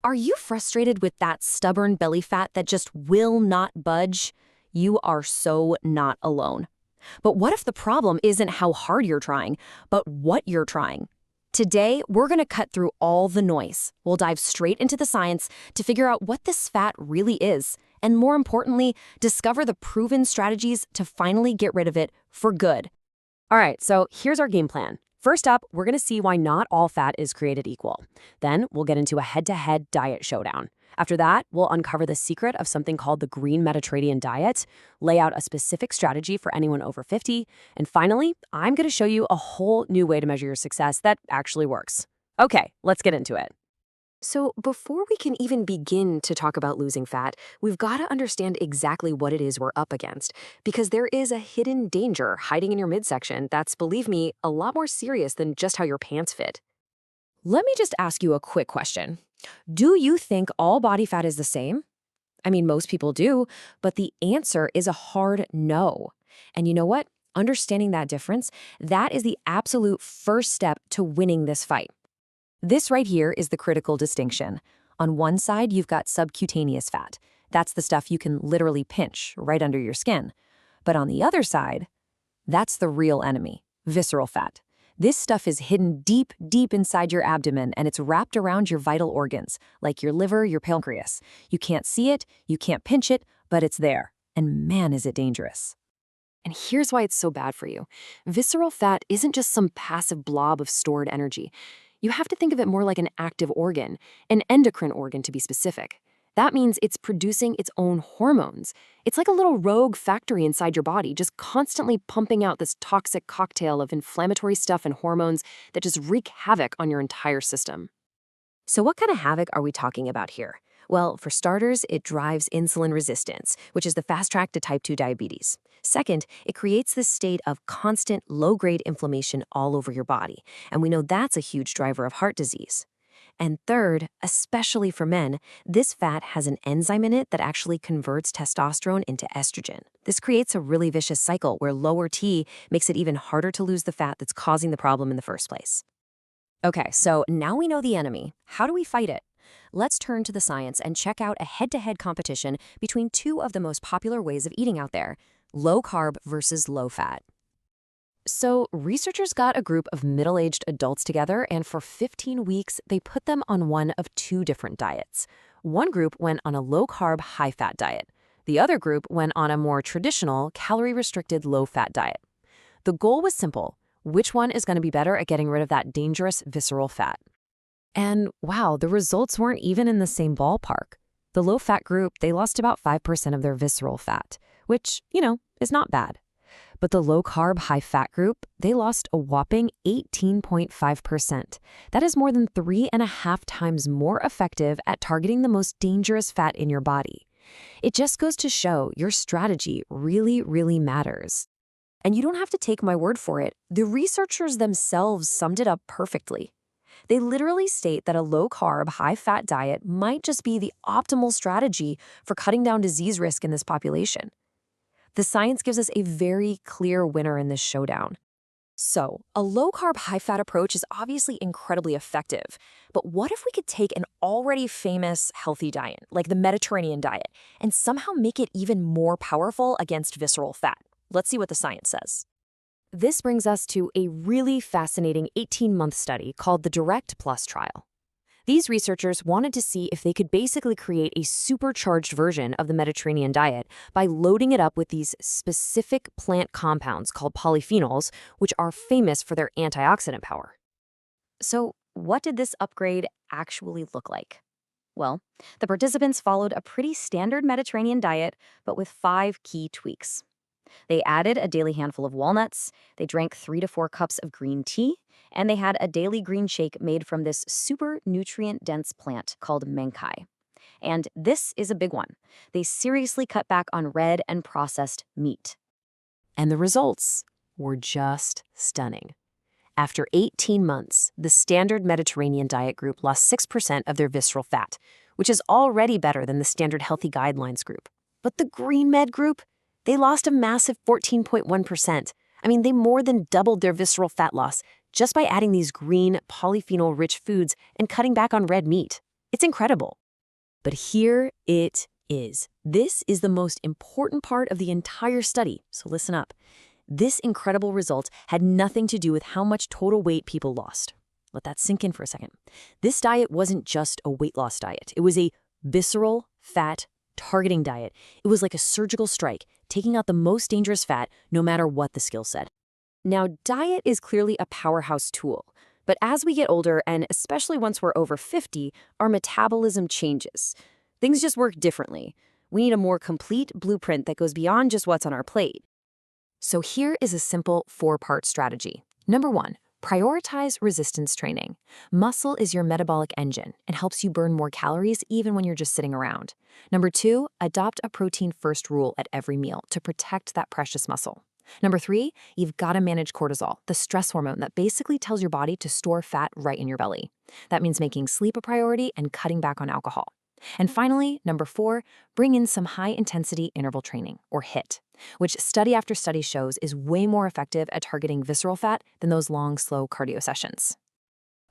Are you frustrated with that stubborn belly fat that just will not budge? You are so not alone. But what if the problem isn't how hard you're trying, but what you're trying? Today, we're going to cut through all the noise. We'll dive straight into the science to figure out what this fat really is, and more importantly, discover the proven strategies to finally get rid of it for good. All right, so here's our game plan. First up, we're going to see why not all fat is created equal. Then we'll get into a head-to-head diet showdown. After that, we'll uncover the secret of something called the Green Mediterranean diet, lay out a specific strategy for anyone over 50, and finally, I'm going to show you a whole new way to measure your success that actually works. Okay, let's get into it. So before we can even begin to talk about losing fat, we've got to understand exactly what it is we're up against, because there is a hidden danger hiding in your midsection that's, believe me, a lot more serious than just how your pants fit. Let me just ask you a quick question. Do you think all body fat is the same? I mean, most people do, but the answer is a hard no. And you know what? Understanding that difference, that is the absolute first step to winning this fight. This right here is the critical distinction. On one side, you've got subcutaneous fat. That's the stuff you can literally pinch right under your skin. But on the other side, that's the real enemy, visceral fat. This stuff is hidden deep, deep inside your abdomen, and it's wrapped around your vital organs, like your liver, your pancreas. You can't see it, you can't pinch it, but it's there. And man, is it dangerous. And here's why it's so bad for you. Visceral fat isn't just some passive blob of stored energy. You have to think of it more like an active organ, an endocrine organ to be specific. That means it's producing its own hormones. It's like a little rogue factory inside your body, just constantly pumping out this toxic cocktail of inflammatory stuff and hormones that just wreak havoc on your entire system. So what kind of havoc are we talking about here? Well, for starters, it drives insulin resistance, which is the fast track to type 2 diabetes. Second, it creates this state of constant low-grade inflammation all over your body, and we know that's a huge driver of heart disease. And third, especially for men, this fat has an enzyme in it that actually converts testosterone into estrogen. This creates a really vicious cycle where lower T makes it even harder to lose the fat that's causing the problem in the first place. Okay, so now we know the enemy. How do we fight it? Let's turn to the science and check out a head-to-head competition between two of the most popular ways of eating out there, low-carb versus low-fat. So researchers got a group of middle-aged adults together, and for 15 weeks, they put them on one of two different diets. One group went on a low-carb, high-fat diet. The other group went on a more traditional, calorie-restricted, low-fat diet. The goal was simple. Which one is going to be better at getting rid of that dangerous visceral fat? And wow, the results weren't even in the same ballpark. The low-fat group, they lost about 5% of their visceral fat, which, is not bad. But the low-carb, high-fat group, they lost a whopping 18.5%. That is more than 3.5 times more effective at targeting the most dangerous fat in your body. It just goes to show your strategy really, really matters. And you don't have to take my word for it. The researchers themselves summed it up perfectly. They literally state that a low-carb, high-fat diet might just be the optimal strategy for cutting down disease risk in this population. The science gives us a very clear winner in this showdown. So, a low-carb, high-fat approach is obviously incredibly effective. But what if we could take an already famous healthy diet, like the Mediterranean diet, and somehow make it even more powerful against visceral fat? Let's see what the science says. This brings us to a really fascinating 18-month study called the Direct Plus trial. These researchers wanted to see if they could basically create a supercharged version of the Mediterranean diet by loading it up with these specific plant compounds called polyphenols, which are famous for their antioxidant power. So, what did this upgrade actually look like? Well, the participants followed a pretty standard Mediterranean diet, but with 5 key tweaks. They added a daily handful of walnuts, they drank 3 to 4 cups of green tea, and they had a daily green shake made from this super nutrient-dense plant called menkai. And this is a big one. They seriously cut back on red and processed meat. And the results were just stunning. After 18 months, the standard Mediterranean diet group lost 6% of their visceral fat, which is already better than the standard healthy guidelines group. But the Green Med group, they lost a massive 14.1%. I mean, they more than doubled their visceral fat loss just by adding these green, polyphenol-rich foods and cutting back on red meat. It's incredible. But here it is. This is the most important part of the entire study, so listen up. This incredible result had nothing to do with how much total weight people lost. Let that sink in for a second. This diet wasn't just a weight loss diet. It was a visceral fat targeting diet. It was like a surgical strike, taking out the most dangerous fat no matter what the skill said. Now, diet is clearly a powerhouse tool. But as we get older, and especially once we're over 50, our metabolism changes. Things just work differently. We need a more complete blueprint that goes beyond just what's on our plate. So here is a simple 4-part strategy. Number 1, prioritize resistance training. Muscle is your metabolic engine and helps you burn more calories even when you're just sitting around. Number 2, adopt a protein-first rule at every meal to protect that precious muscle. Number 3, you've got to manage cortisol, the stress hormone that basically tells your body to store fat right in your belly. That means making sleep a priority and cutting back on alcohol. And finally, number 4, bring in some high-intensity interval training, or HIIT, which study after study shows is way more effective at targeting visceral fat than those long, slow cardio sessions.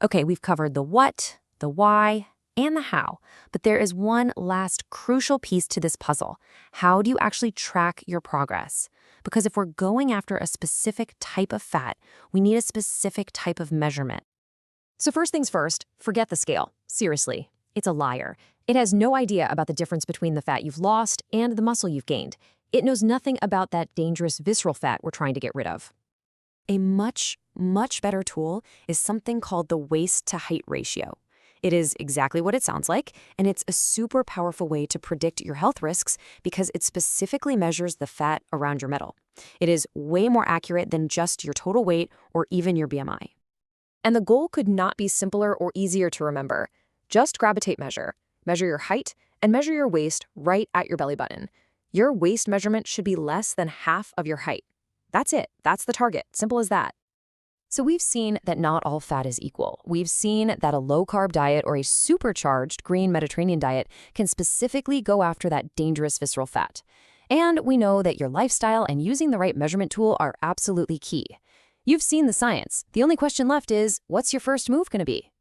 Okay, we've covered the what, the why, and the how, but there is one last crucial piece to this puzzle. How do you actually track your progress? Because if we're going after a specific type of fat, we need a specific type of measurement. So first things first, forget the scale. Seriously, it's a liar. It has no idea about the difference between the fat you've lost and the muscle you've gained. It knows nothing about that dangerous visceral fat we're trying to get rid of. A much better tool is something called the waist-to-height ratio. It is exactly what it sounds like, and it's a super powerful way to predict your health risks because it specifically measures the fat around your middle. It is way more accurate than just your total weight or even your BMI. And the goal could not be simpler or easier to remember. Just grab a tape measure, measure your height, and measure your waist right at your belly button. Your waist measurement should be less than half of your height. That's it. That's the target. Simple as that. So we've seen that not all fat is equal. We've seen that a low-carb diet or a supercharged green Mediterranean diet can specifically go after that dangerous visceral fat. And we know that your lifestyle and using the right measurement tool are absolutely key. You've seen the science. The only question left is, what's your first move going to be?